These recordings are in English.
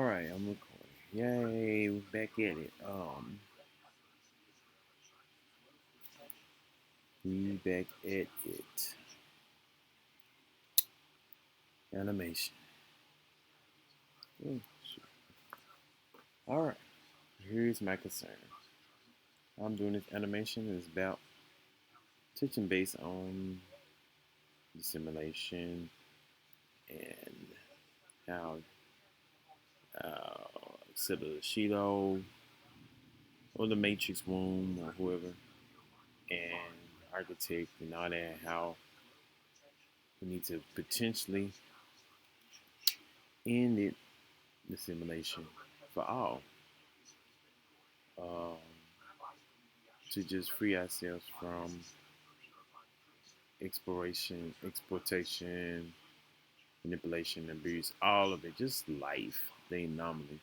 right, I'm recording. Yay, we're back at it. We back at it. Animation. Oh, shit. All right, here's my concern. I'm doing this animation is about touching base on dissimulation and how instead of the Shido or the Matrix womb or whoever and architect and all that, how we need to potentially end it, the simulation for all. Um, to just free ourselves from exploration, exploitation, manipulation, abuse, all of it, just life, the anomaly,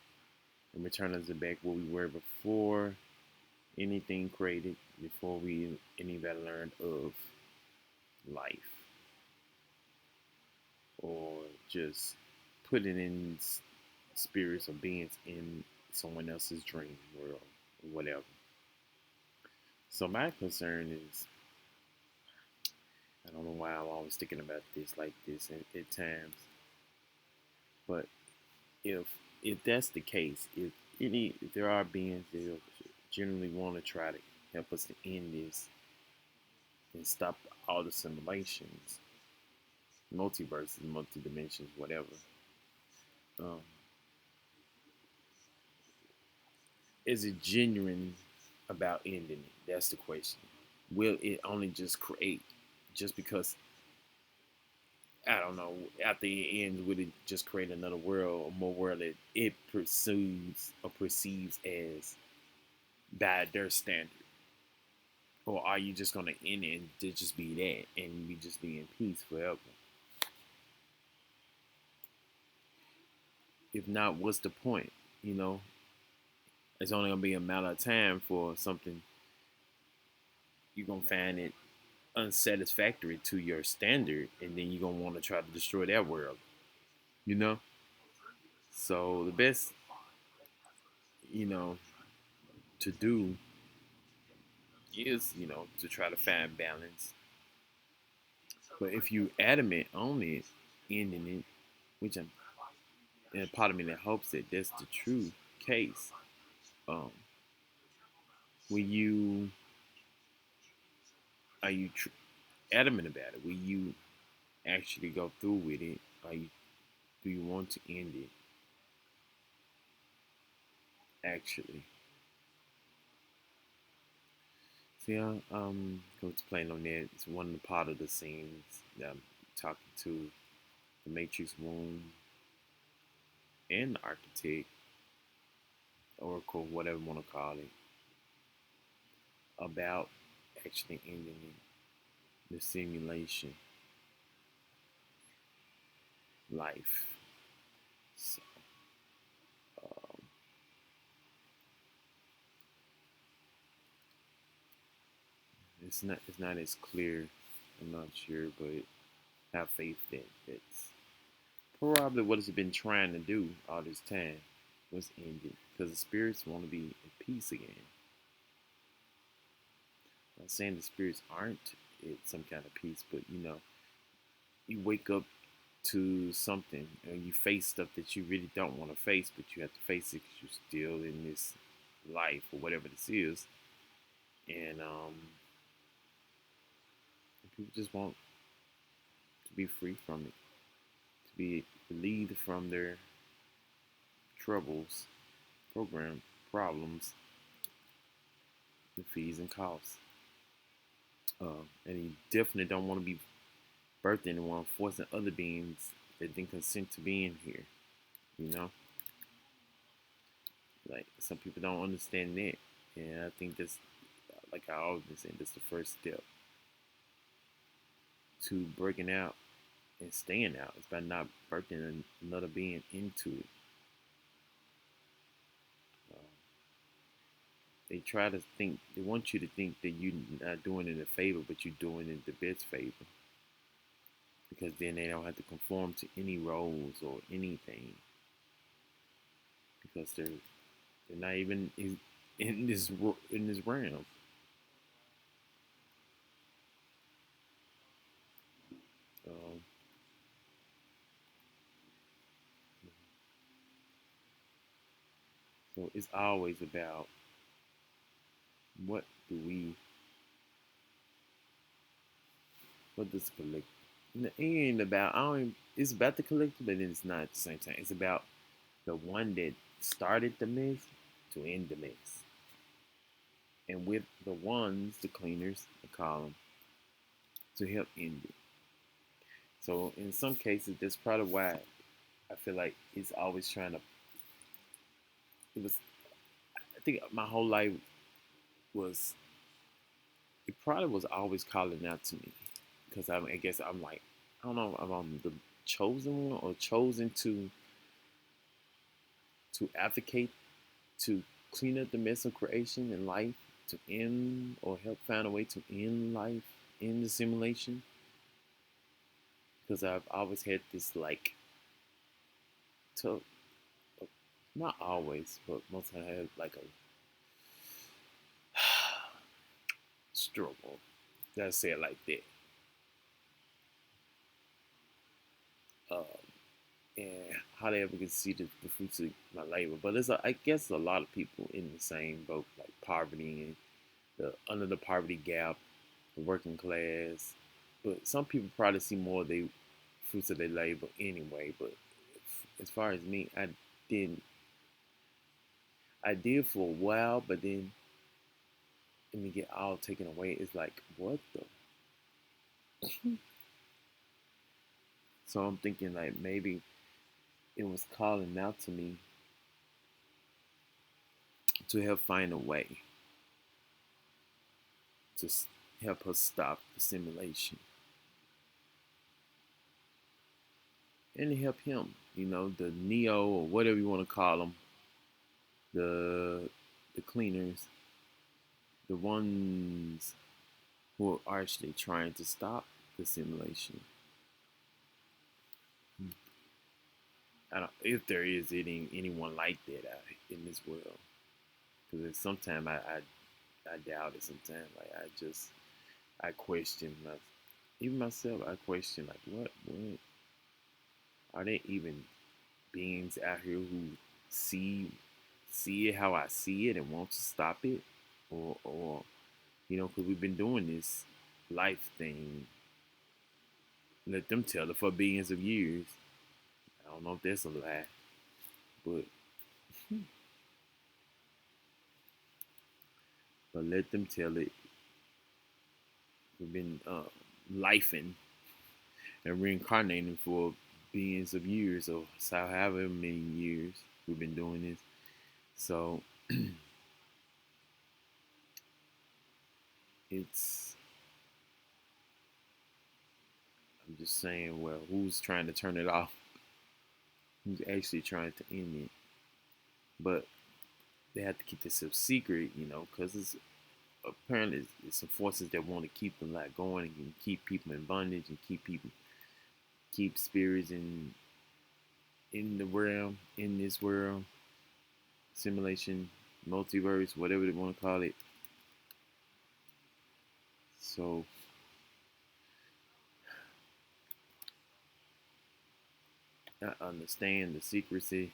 and return us back where we were before anything created, before we anybody learned of life, or just putting in spirits or beings in someone else's dream world, or whatever. So my concern is, I don't know why I'm always thinking about this like this at times, but if that's the case, if there are beings that generally want to try to help us to end this and stop all the simulations, multiverses, multi dimensions, whatever, um, is it genuine about ending it? That's the question. Will it only just create just because, I don't know, after it ends, would it just create another world or more world that it pursues or perceives as by their standard? Or are you just gonna end it and to just be that and we just be in peace forever? If not, what's the point? You know, it's only gonna be a matter of time for something you're gonna find it unsatisfactory to your standard, and then you're gonna want to try to destroy that world. You know, so the best, you know, to do is, to try to find balance. But if you adamant on it, ending it, which I'm, and a part of me that hopes that that's the true case, um, when you are you adamant about it? Will you actually go through with it? Are you Do you want to end it? Actually, see, go to playing on that. It's one of the part of the scenes that I'm talking to the Matrix womb and the architect, Oracle, whatever you want to call it, about actually ending the simulation life. So, um, it's not as clear. I'm not sure, but have faith that that's probably what it's been trying to do all this time was end it because the spirits want to be in peace again. I'm not saying the spirits aren't at some kind of peace, but you wake up to something and you face stuff that you really don't want to face, but you have to face it because you're still in this life or whatever this is, and people just want to be free from it, to be relieved from their troubles, program problems, the fees and costs. And you definitely don't want to be birthing anyone, forcing other beings that didn't consent to being here. You know, like some people don't understand that, and I think that's, like I always been saying, that's the first step to breaking out and staying out. It's by not birthing another being into it. Uh, they try to think, they want you to think that you're not doing it a favor, but you're doing it the best favor because then they don't have to conform to any roles or anything. because they're not even in this realm. Um, so it's always about what do we, what does collect. It ain't about. I don't. It's about the collective, but it's not at the same time. It's about the one that started the mess to end the mess, and with the ones, the cleaners, I call them, to help end it. So in some cases, that's probably why I feel like it's always trying to. It was. I think my whole life was. It probably was always calling out to me, because I guess I'm like, I don't know if I'm the chosen one or chosen to advocate to clean up the mess of creation and life, to end or help find a way to end life in the simulation. Because I've always had this like to not always, but most of the time I had like a struggle. Gotta say it like that. Um, and how they ever can see the fruits of my labor. But I guess a lot of people in the same boat, like poverty and the under the poverty gap, the working class. But some people probably see more of the fruits of their labor anyway. But as far as me, didn't. I did for a while, but then when you get all taken away, it's like what the. So I'm thinking like maybe it was calling out to me to help find a way to help us stop the simulation and to help him. The Neo or whatever you want to call them, the the cleaners, the ones who are actually trying to stop the simulation. I don't if there is anyone like that out in this world, because sometimes I doubt it. Sometimes like I question even myself. I question like what are there even beings out here who see see it how I see it and want to stop it, or because we've been doing this life thing. Let them tell it for billions of years. I don't know if that's a lie, but let them tell it. We've been lifing and reincarnating for billions of years, or so however many years we've been doing this. So it's I'm just saying, well, who's trying to turn it off? Who's actually trying to end it? But they have to keep this a secret, because it's apparently it's some forces that want to keep the lot going and keep people in bondage and keep spirits in the realm, in this world, simulation, multiverse, whatever they want to call it. So I understand the secrecy.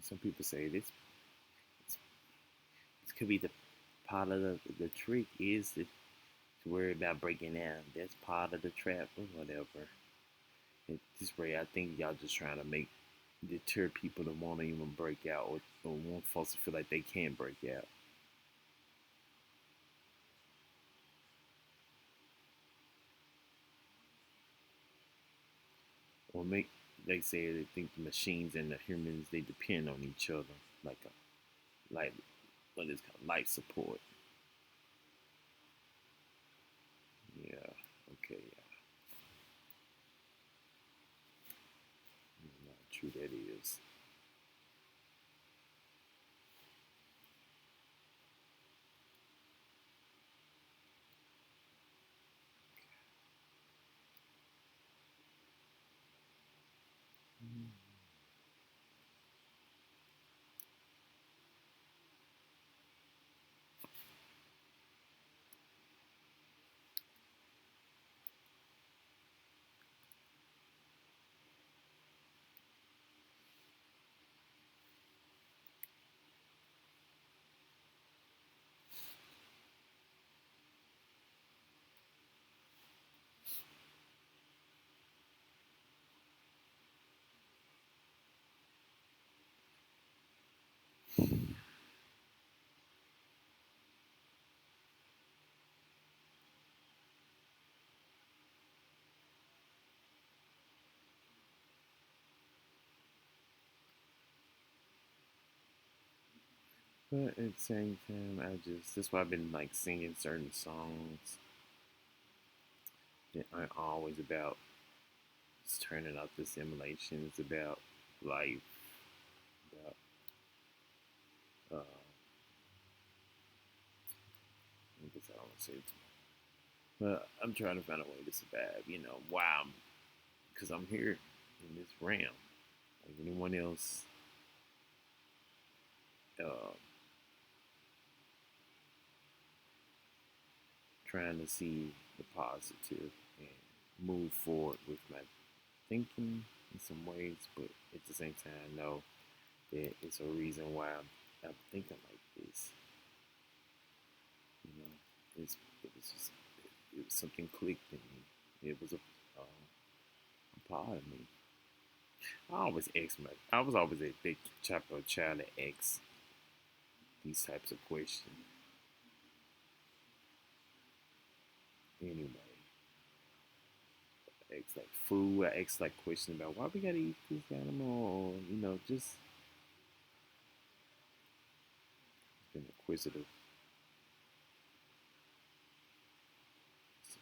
Some people say this could be the part of the trick is to worry about breaking out. That's part of the trap or whatever. And this way, I think y'all just trying to make deter people to want to even break out or want folks to feel like they can't break out. Or make they say they think the machines and the humans they depend on each other like like what is called life support. Yeah. Okay. Yeah. How true that is. But at the same time, that's why I've been like singing certain songs that aren't always about just turning out the simulation. It's about life, about I guess I don't say it. But I'm trying to find a way to survive. Wow, because I'm here in this realm. Like anyone else, uh, trying to see the positive and move forward with my thinking in some ways, but at the same time, I know that it's a reason why I'm thinking like this. You know, it was just it was something clicked in me. It was a part of me. I was always a big type of child that asks these types of questions. Anyway, I ask like food. I ask like questions about why we gotta eat this animal, or just been inquisitive. So,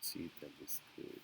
See if that was good.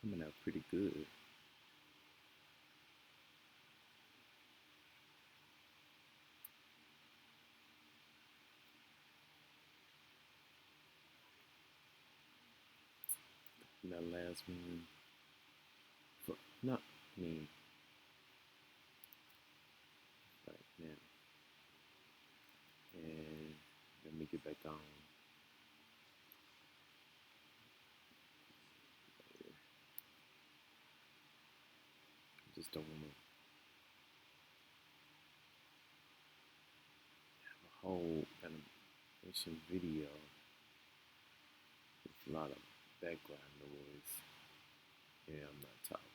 Coming out pretty good. And that last one, for, not me, right now. And let me get back on. I just don't want to have a whole animation video with a lot of background noise. Yeah, I'm not talking.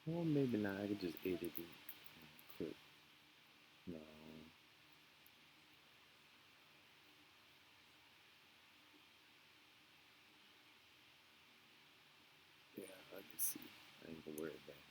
Or maybe not. I could just edit it and put no. Yeah, I can see. I ain't gonna worry about it.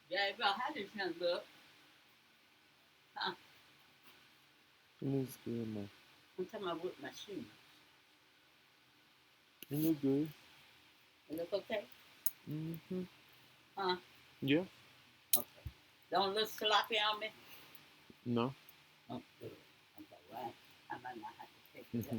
Yeah, bro, how does it look? Huh? It looks good, man. I'm talking about with my shoes. It look good. It look okay? Mm-hmm. Huh? Yeah. Okay. Don't look sloppy on me? No. Oh, good. Okay, well, I might not have to take it up.